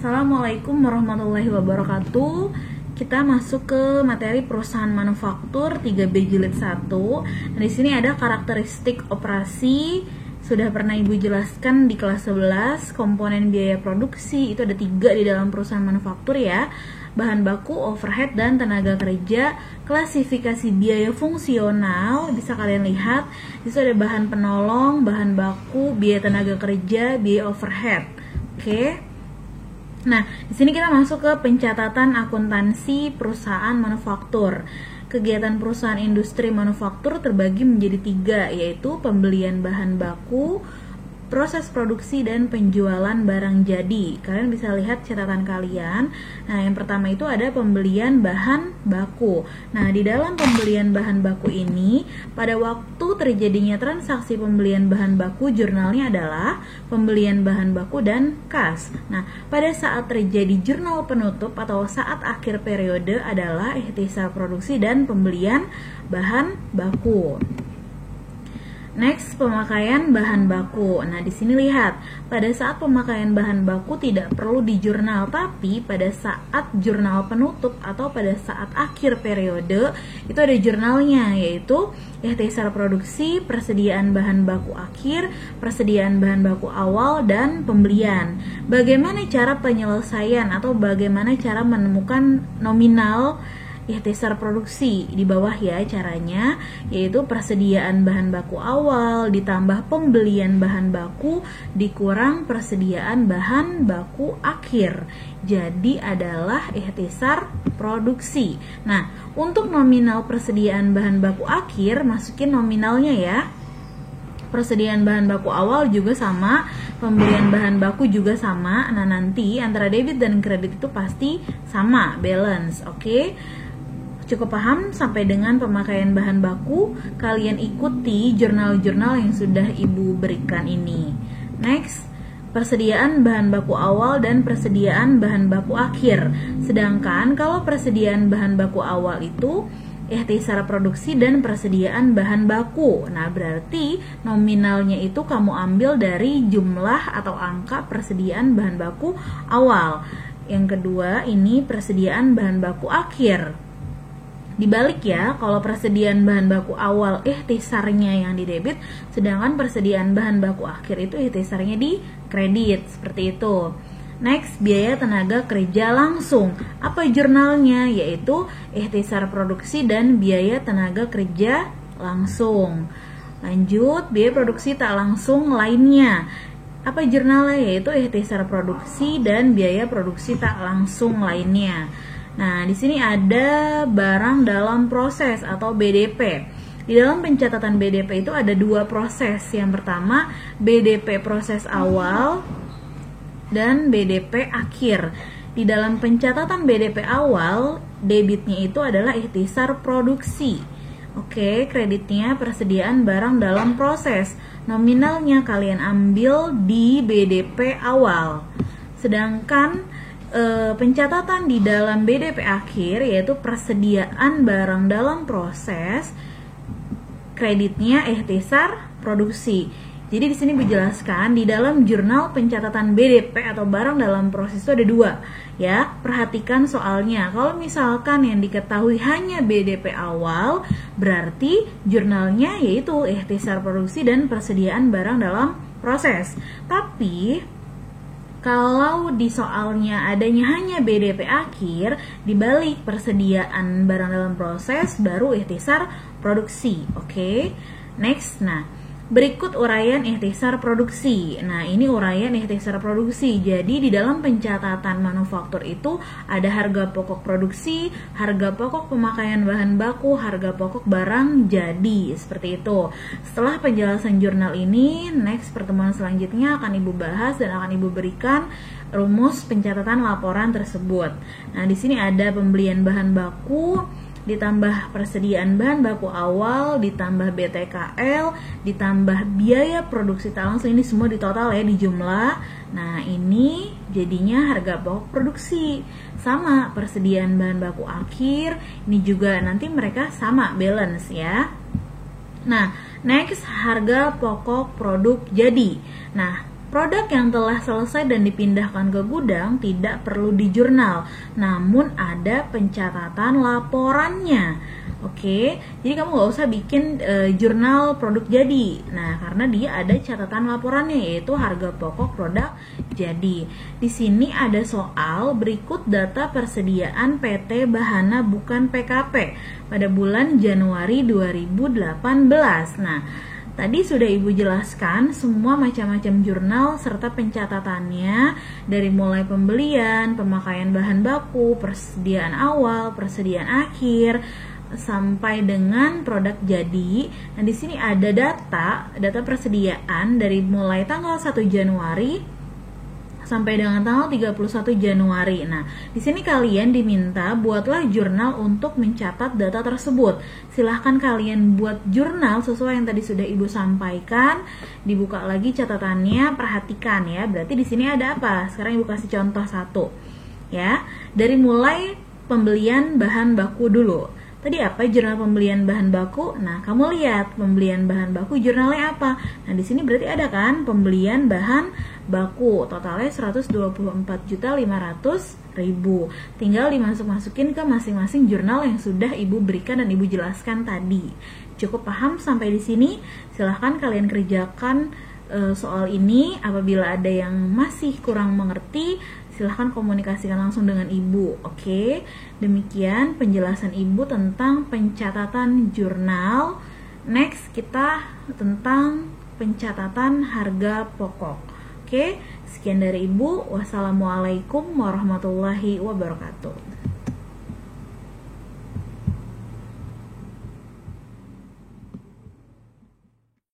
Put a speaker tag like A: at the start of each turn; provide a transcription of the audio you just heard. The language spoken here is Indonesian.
A: Assalamualaikum warahmatullahi wabarakatuh. Kita masuk ke materi perusahaan manufaktur 3B jilid 1. Nah, di sini ada karakteristik operasi. Sudah pernah Ibu jelaskan di kelas 11. Komponen biaya produksi itu ada 3 di dalam perusahaan manufaktur ya. Bahan baku, overhead, dan tenaga kerja. Klasifikasi biaya fungsional bisa kalian lihat. Di situ ada bahan penolong, bahan baku, biaya tenaga kerja, biaya overhead. Oke. Nah, di sini kita masuk ke pencatatan akuntansi perusahaan manufaktur. Kegiatan perusahaan industri manufaktur terbagi menjadi 3, yaitu pembelian bahan baku, proses produksi, dan penjualan barang jadi. Kalian bisa lihat catatan kalian. Nah, yang pertama itu ada pembelian bahan baku. Nah, di dalam pembelian bahan baku ini, pada waktu terjadinya transaksi pembelian bahan baku, jurnalnya adalah pembelian bahan baku dan kas. Nah, pada saat terjadi jurnal penutup atau saat akhir periode adalah ikhtisar produksi dan pembelian bahan baku. Next, pemakaian bahan baku. Nah, di sini lihat, pada saat pemakaian bahan baku tidak perlu di jurnal, tapi pada saat jurnal penutup atau pada saat akhir periode itu ada jurnalnya, yaitu ikhtisar produksi, persediaan bahan baku akhir, persediaan bahan baku awal, dan pembelian. Bagaimana cara penyelesaian atau bagaimana cara menemukan nominal ikhtisar produksi? Di bawah ya caranya, yaitu persediaan bahan baku awal ditambah pembelian bahan baku dikurang persediaan bahan baku akhir, jadi adalah ikhtisar produksi. Nah, untuk nominal persediaan bahan baku akhir, masukin nominalnya ya. Persediaan bahan baku awal juga sama, pembelian bahan baku juga sama. Nah, nanti antara debit dan kredit itu pasti sama, balance. Oke. Cukup paham sampai dengan pemakaian bahan baku? Kalian ikuti jurnal-jurnal yang sudah Ibu berikan ini. Next, persediaan bahan baku awal dan persediaan bahan baku akhir. Sedangkan kalau persediaan bahan baku awal itu ikhtisar produksi dan persediaan bahan baku. Nah, berarti nominalnya itu kamu ambil dari jumlah atau angka persediaan bahan baku awal. Yang kedua, ini persediaan bahan baku akhir. Dibalik ya, kalau persediaan bahan baku awal ikhtisarnya yang di debit, sedangkan persediaan bahan baku akhir itu ikhtisarnya di kredit, seperti itu. Next, biaya tenaga kerja langsung. Apa jurnalnya? Yaitu ikhtisar produksi dan biaya tenaga kerja langsung. Lanjut, biaya produksi tak langsung lainnya. Apa jurnalnya? Yaitu ikhtisar produksi dan biaya produksi tak langsung lainnya. Nah, di sini ada barang dalam proses atau BDP. Di dalam pencatatan BDP itu ada 2 proses. Yang pertama, BDP proses awal dan BDP akhir. Di dalam pencatatan BDP awal, debitnya itu adalah ikhtisar produksi. Oke, kreditnya persediaan barang dalam proses. Nominalnya kalian ambil di BDP awal. Sedangkan pencatatan di dalam BDP akhir, yaitu persediaan barang dalam proses, kreditnya ikhtisar produksi. Jadi di sini dijelaskan di dalam jurnal pencatatan BDP atau barang dalam proses itu ada 2 ya. Perhatikan soalnya. Kalau misalkan yang diketahui hanya BDP awal, berarti jurnalnya yaitu ikhtisar produksi dan persediaan barang dalam proses. Tapi kalau di soalnya adanya hanya BDP akhir, dibalik persediaan barang dalam proses baru ikhtisar produksi. Oke. Next, nah, berikut uraian ikhtisar produksi. Nah, ini uraian ikhtisar produksi. Jadi di dalam pencatatan manufaktur itu ada harga pokok produksi, harga pokok pemakaian bahan baku, harga pokok barang jadi, seperti itu. Setelah penjelasan jurnal ini, next pertemuan selanjutnya akan Ibu bahas dan akan Ibu berikan rumus pencatatan laporan tersebut. Nah, di sini ada pembelian bahan baku ditambah persediaan bahan baku awal, ditambah BTKL, ditambah biaya produksi tak langsung. Ini semua ditotal ya, di jumlah. Nah, ini jadinya harga pokok produksi. Sama persediaan bahan baku akhir, ini juga nanti mereka sama, balance ya. Nah, next, harga pokok produk jadi. Nah, Produk yang telah selesai dan dipindahkan ke gudang tidak perlu di jurnal, namun ada pencatatan laporannya. Oke, jadi kamu nggak usah bikin jurnal produk jadi. Nah, karena dia ada catatan laporannya, yaitu harga pokok produk jadi. Di sini ada soal berikut data persediaan PT Bahana bukan PKP pada bulan Januari 2018. Nah, tadi sudah Ibu jelaskan semua macam-macam jurnal serta pencatatannya dari mulai pembelian, pemakaian bahan baku, persediaan awal, persediaan akhir, sampai dengan produk jadi. Nah, di sini ada data persediaan dari mulai tanggal 1 Januari sampai dengan tanggal 31 Januari. Nah, di sini kalian diminta buatlah jurnal untuk mencatat data tersebut. Silahkan kalian buat jurnal sesuai yang tadi sudah Ibu sampaikan. Dibuka lagi catatannya, perhatikan ya. Berarti di sini ada apa? Sekarang Ibu kasih contoh satu. Ya, dari mulai pembelian bahan baku dulu. Tadi apa jurnal pembelian bahan baku? Nah, kamu lihat pembelian bahan baku jurnalnya apa? Nah, di sini berarti ada kan pembelian bahan baku totalnya 124.500.000. Tinggal dimasuk-masukin ke masing-masing jurnal yang sudah Ibu berikan dan Ibu jelaskan tadi. Cukup paham sampai di sini? Silahkan kalian kerjakan soal ini. Apabila ada yang masih kurang mengerti, silahkan komunikasikan langsung dengan Ibu. Oke, demikian penjelasan Ibu tentang pencatatan jurnal. Next, kita tentang pencatatan harga pokok. Oke, sekian dari Ibu. Wassalamualaikum warahmatullahi wabarakatuh.